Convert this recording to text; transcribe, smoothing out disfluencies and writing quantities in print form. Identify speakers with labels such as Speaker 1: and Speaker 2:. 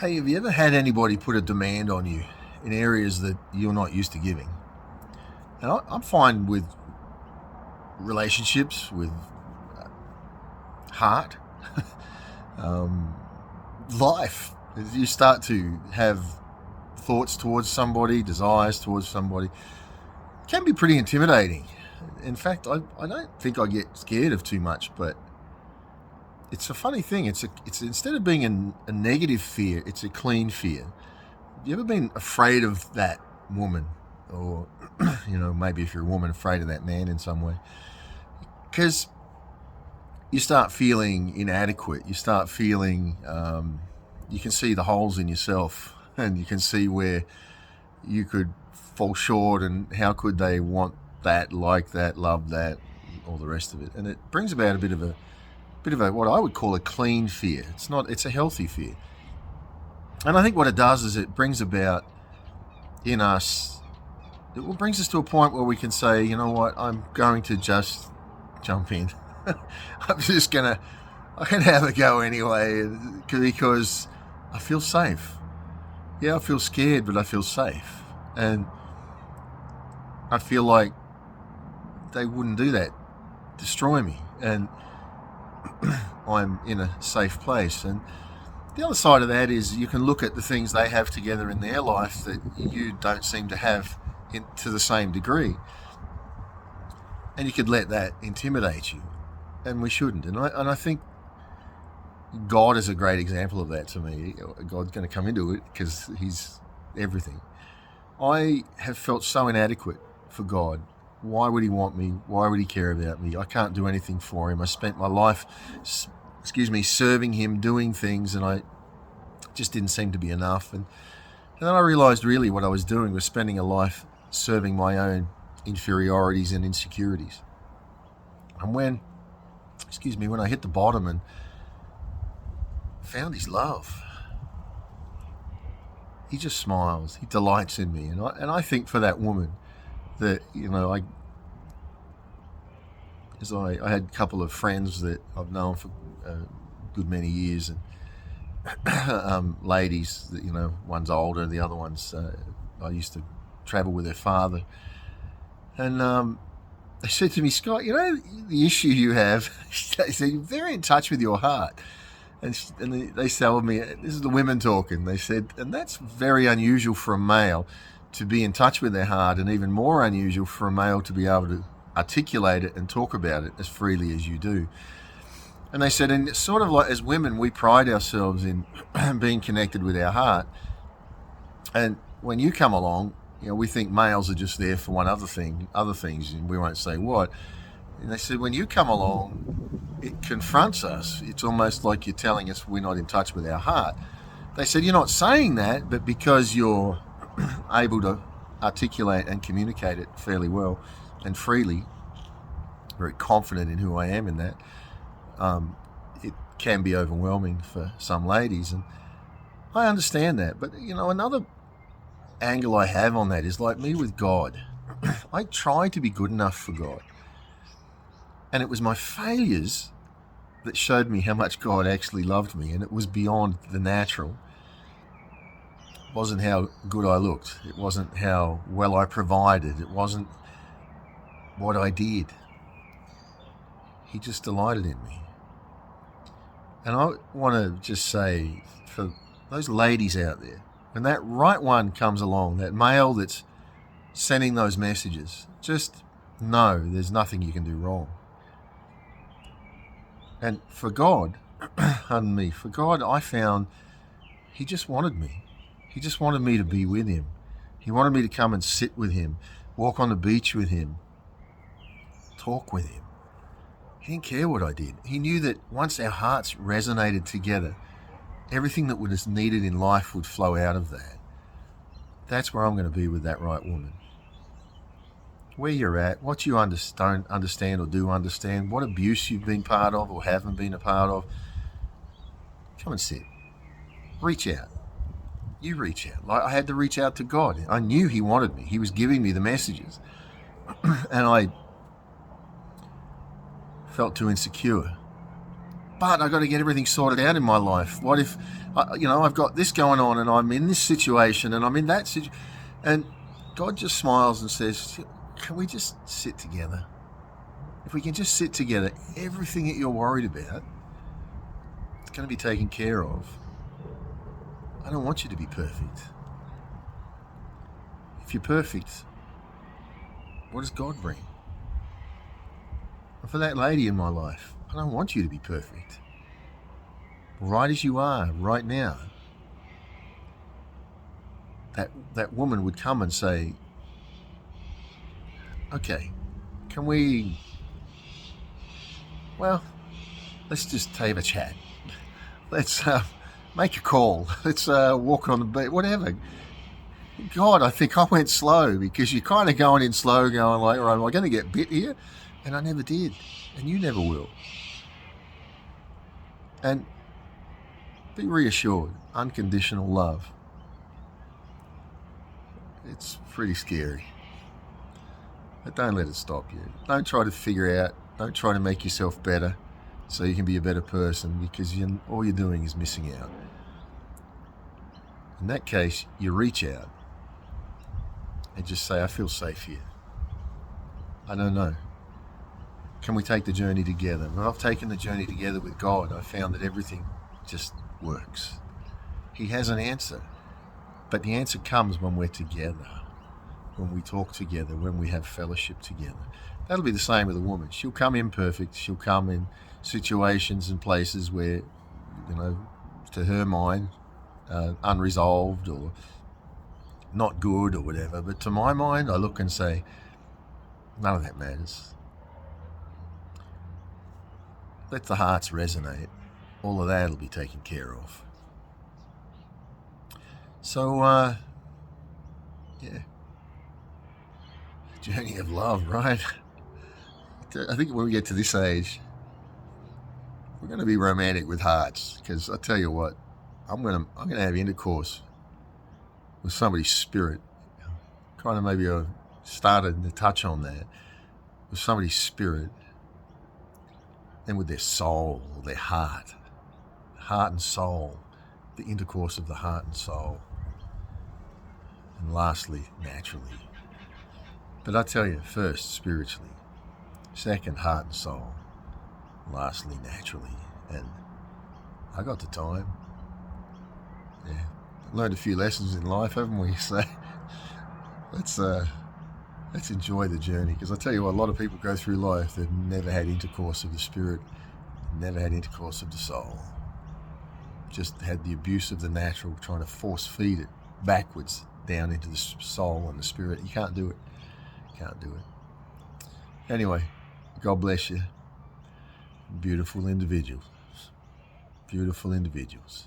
Speaker 1: Hey, have you ever had anybody put a demand on you in areas that you're not used to giving? And I'm fine with relationships, with heart, um, life. As you start to have thoughts towards somebody, desires towards somebody, it can be pretty intimidating. In fact, I don't think I get scared of too much, but it's a funny thing. It's instead of being a negative fear, it's a clean fear. Have you ever been afraid of that woman, or maybe if you're a woman, afraid of that man in some way? Because you start feeling inadequate. You start feeling you can see the holes in yourself, and you can see where you could fall short, and how could they want that, like that, love that, all the rest of it. And it brings about a bit of a what I would call a clean fear. It's a healthy fear. And I think what it does is it brings about in us, it brings us to a point where we can say, you know what, I'm going to just jump in. I'm can have a go anyway, because I feel safe. Yeah, I feel scared, but I feel safe. And I feel like they wouldn't do that, destroy me. And I'm in a safe place. And the other side of that is you can look at the things they have together in their life that you don't seem to have to the same degree. And you could let that intimidate you. And we shouldn't. And I think God is a great example of that to me. God's going to come into it because he's everything. I have felt so inadequate for God. Why would he want me? Why would he care about me? I can't do anything for him. I spent my life, serving him, doing things, and I just didn't seem to be enough. And then I realized really what I was doing was spending a life serving my own inferiorities and insecurities. And when I hit the bottom and found his love, he just smiles. He delights in me. And I think for that woman that, I had a couple of friends that I've known for a good many years, and ladies that, one's older, the other one's, I used to travel with her father. And they said to me, Scott, the issue you have, they said, you're very in touch with your heart. And they told me, this is the women talking, they said, and that's very unusual for a male to be in touch with their heart, and even more unusual for a male to be able to articulate it and talk about it as freely as you do. And they said, and it's sort of like as women, we pride ourselves in being connected with our heart. And when you come along, we think males are just there for other things, and we won't say what. And they said, when you come along, it confronts us. It's almost like you're telling us we're not in touch with our heart. They said, you're not saying that, but because you're able to articulate and communicate it fairly well and freely, very confident in who I am in that, it can be overwhelming for some ladies. And I understand that. But, another angle I have on that is like me with God. I tried to be good enough for God. And it was my failures that showed me how much God actually loved me. And it was beyond the natural. It wasn't how good I looked. It wasn't how well I provided. It wasn't what I did. He just delighted in me. And I want to just say, for those ladies out there, when that right one comes along, that male that's sending those messages, just know there's nothing you can do wrong. And for God, I found he just wanted me. He just wanted me to be with him. He wanted me to come and sit with him, walk on the beach with him, talk with him. He didn't care what I did. He knew that once our hearts resonated together, everything that was needed in life would flow out of that. That's where I'm going to be with that right woman. Where you're at, what you don't understand or do understand, what abuse you've been part of or haven't been a part of, come and sit. Reach out. You reach out. Like I had to reach out to God. I knew he wanted me. He was giving me the messages. And I felt too insecure. but I've got to get everything sorted out in my life. What if, I've got this going on and I'm in this situation and I'm in that situation. And God just smiles and says, can we just sit together? If we can just sit together, everything that you're worried about, it's going to be taken care of. I don't want you to be perfect. If you're perfect, what does God bring? And for that lady in my life, I don't want you to be perfect. Right as you are, right now. That woman would come and say, okay, can we, let's just have a chat. Let's make a call. Let's walk on the beach, whatever. God, I think I went slow because you're kind of going in slow, going like, all right, am I going to get bit here? And I never did. And you never will. And be reassured, unconditional love. It's pretty scary. But don't let it stop you. Don't try to figure out, don't try to make yourself better so you can be a better person, because all you're doing is missing out. In that case, you reach out and just say, I feel safe here. I don't know. Can we take the journey together? When I've taken the journey together with God, I found that everything just works. He has an answer, but the answer comes when we're together, when we talk together, when we have fellowship together. That'll be the same with a woman. She'll come imperfect. She'll come in situations and places where, to her mind, unresolved or not good or whatever. But to my mind, I look and say, none of that matters. Let the hearts resonate. All of that will be taken care of. So, journey of love, right? I think when we get to this age, we're going to be romantic with hearts, because I tell you what, I'm going to have intercourse with somebody's spirit. Kind of maybe I started to touch on that, with somebody's spirit, and with their soul, their heart and soul, the intercourse of the heart and soul, and lastly, naturally. But I tell you, first, spiritually, second, heart and soul, lastly, naturally. And I got the time. Yeah, learned a few lessons in life, haven't we? So let's enjoy the journey, because I tell you what, a lot of people go through life that never had intercourse of the spirit, never had intercourse of the soul. Just had the abuse of the natural, trying to force feed it backwards down into the soul and the spirit. You can't do it. Can't do it. Anyway, God bless you. Beautiful individuals. Beautiful individuals.